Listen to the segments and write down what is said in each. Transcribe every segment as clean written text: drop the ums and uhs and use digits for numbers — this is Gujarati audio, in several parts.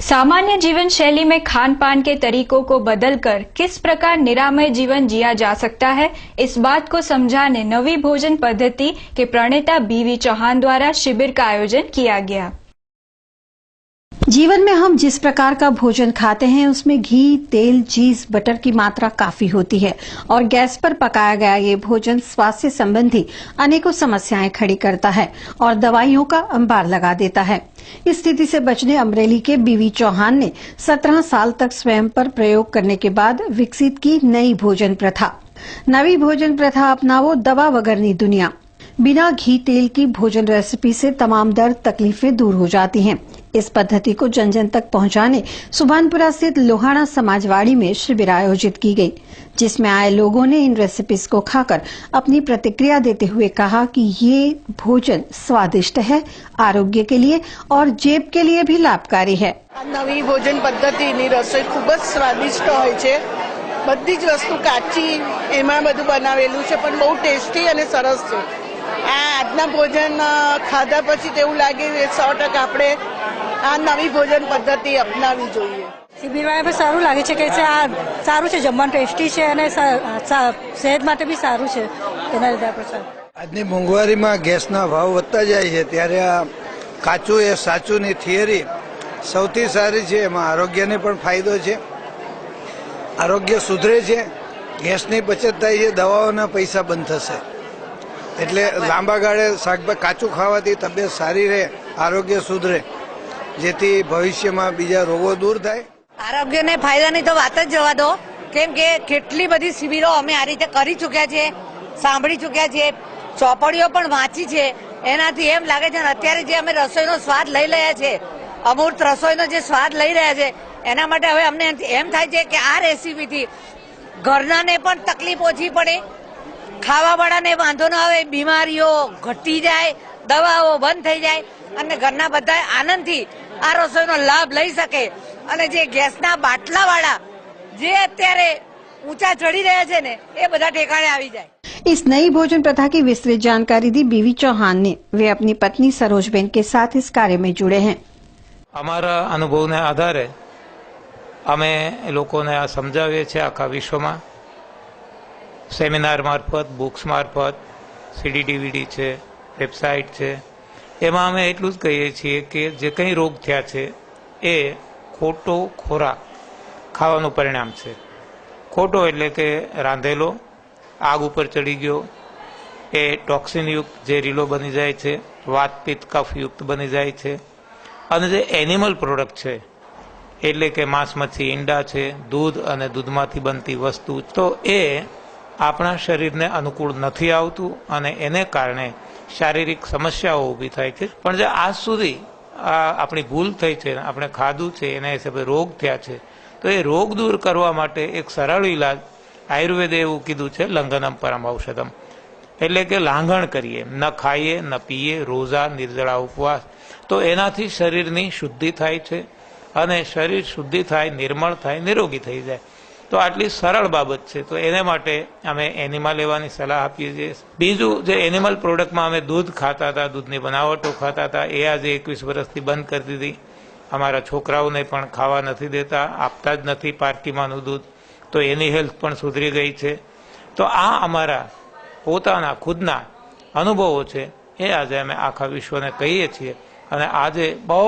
सामान्य जीवन शैली में खान पान के तरीकों को बदलकर किस प्रकार निरामय जीवन जिया जा सकता है, इस बात को समझाने नवी भोजन पद्धति के प्रणेता बीवी चौहान द्वारा शिविर का आयोजन किया गया। जीवन में हम जिस प्रकार का भोजन खाते हैं उसमें घी, तेल, चीज, बटर की मात्रा काफी होती है और गैस पर पकाया गया ये भोजन स्वास्थ्य संबंधी अनेकों समस्याएं खड़ी करता है और दवाइयों का अंबार लगा देता है। इस स्थिति से बचने अमरेली के बीवी चौहान ने 17 साल तक स्वयं पर प्रयोग करने के बाद विकसित की नई भोजन प्रथा। नवी भोजन प्रथा अपनाओ, दवा वगरनी दुनिया। बिना घी तेल की भोजन रेसिपी से तमाम दर्द तकलीफें दूर हो जाती हैं। इस पद्धति को जन जन तक पहुंचाने सुभानपुरा स्थित लोहाना समाजवाड़ी में शिविर आयोजित की गई, जिसमें आए लोगों ने इन रेसिपीज को खाकर अपनी प्रतिक्रिया देते हुए कहा कि ये भोजन स्वादिष्ट है, आरोग्य के लिए और जेब के लिए भी लाभकारी है। नवी भोजन पद्धति रसोई खूब ज स्वादिष्ट होय छे। बधी ज वस्तु काची एमां बधुं बनावेलुं छे पण बहु टेस्टी अने सरस छे। આજના ભોજન ખાધા પછી તેવું લાગે 100% આપણે આ નવી ભોજન પદ્ધતિ અપનાવી જોઈએ। શિબિરમાં સારું લાગે છે કે આ સારું છે, જમવાનું ટેસ્ટી છે અને સેહત માટે બી સારું છે। એના લીધે આપણે આજની મોંઘવારીમાં ગેસના ભાવ વધતા જાય છે ત્યારે આ કાચું એ સાચુંની થિયરી સૌથી સારી છે। એમાં આરોગ્યને પણ ફાયદો છે, આરોગ્ય સુધરે છે, ગેસની બચત થાય છે, દવાઓના પૈસા બંધ થશે। એટલે લાંબા ગાળે શાકભાજી કાચું ખાવાથી તબિયત સારી રહે, આરોગ્ય સુધરે, જેથી ભવિષ્યમાં બીજા રોગો दूर થાય। આરોગ્યને ફાયદાની તો વાત જ જવા દો, કેમ કે કેટલી બધી શિબિરો અમે આ રીતે કરી ચૂક્યા છે, સાંભળી ચૂક્યા છે, ચોપડીઓ પણ વાંચી છે। એનાથી એમ લાગે છે અત્યારે જે અમે રસોઈનો સ્વાદ લઈ રહ્યા છે, અમૂર્ત રસોઈનો જે સ્વાદ લઈ રહ્યા છે, એના માટે હવે અમને એમ થાય છે કે આ રેસીપીથી ઘરનાને પણ તકલીફ ઓછી પડે, ખાવાવાળાને વાંધો ન આવે, બીમારીઓ ઘટી જાય, દવાઓ બંધ થઈ જાય અને ઘરના બધા આનંદથી આ રસોઈનો લાભ લઈ શકે અને જે ગેસના બાટલાવાળા જે અત્યારે ઊંચા ચડી રહ્યા છે ને એ બધા ઠેકાણે આવી જાય। इस नई भोजन प्रथा की विस्तृत जानकारी दी बीवी चौहान ने। वे अपनी पत्नी सरोजबेन के साथ इस कार्य में जुड़े हैं। અમારા અનુભવને આધારે અમે લોકોને આ સમજાવીએ છીએ આખા વિશ્વમાં, સેમિનાર મારફત, બુક્સ મારફત, સીડી ડીવીડી છે, વેબસાઇટ છે। એમાં અમે એટલું જ કહીએ છીએ કે જે કંઈ રોગ થયા છે એ ખોટો ખોરાક ખાવાનું પરિણામ છે। ખોટો એટલે કે રાંધેલો, આગ ઉપર ચડી ગયો, એ ટોક્સિનયુક્ત ઝેરીલો બની જાય છે, વાત પિત્ત કફયુક્ત બની જાય છે। અને જે એનિમલ પ્રોડક્ટ છે એટલે કે માંસ, મચ્છી, ઈંડા છે, દૂધ અને દૂધમાંથી બનતી વસ્તુ, તો એ આપણા શરીરને અનુકૂળ નથી આવતું અને એને કારણે શારીરિક સમસ્યાઓ ઊભી થાય છે। પણ જે આજ સુધી આપણી ભૂલ થઈ છે, આપણે ખાધું છે, એના હિસાબે રોગ થયા છે, તો એ રોગ દૂર કરવા માટે એક સરળ ઇલાજ આયુર્વેદે એવું કીધું છે, લંઘનમ પરમ ઔષધમ, એટલે કે લાંઘણ કરીએ, ન ખાઈએ, ન પીએ, રોઝા, નિર્જળા ઉપવાસ, તો એનાથી શરીરની શુદ્ધિ થાય છે અને શરીર શુદ્ધિ થાય, નિર્મળ થાય, નિરોગી થઈ જાય। તો આટલી સરળ બાબત છે, તો એને માટે અમે એનિમા લેવાની સલાહ આપીએ છીએ। બીજું, જે એનિમલ પ્રોડક્ટમાં અમે દૂધ ખાતા હતા, દૂધની બનાવટો ખાતા હતા, એ આજે 21 વર્ષથી બંધ કરી દીધી। અમારા છોકરાઓને પણ ખાવા નથી દેતા, આપતા જ નથી પાર્ટીમાંનું દૂધ, તો એની હેલ્થ પણ સુધરી ગઈ છે। તો આ અમારા પોતાના ખુદના અનુભવો છે, એ આજે અમે આખા વિશ્વને કહીએ છીએ અને આજે બહુ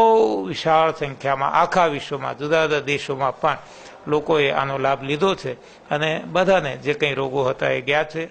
વિશાળ સંખ્યામાં આખા વિશ્વમાં જુદા જુદા દેશોમાં પણ લોકોએ આનો લાભ લીધો છે અને બધાને જે કંઈ રોગો હતા એ ગયા છે।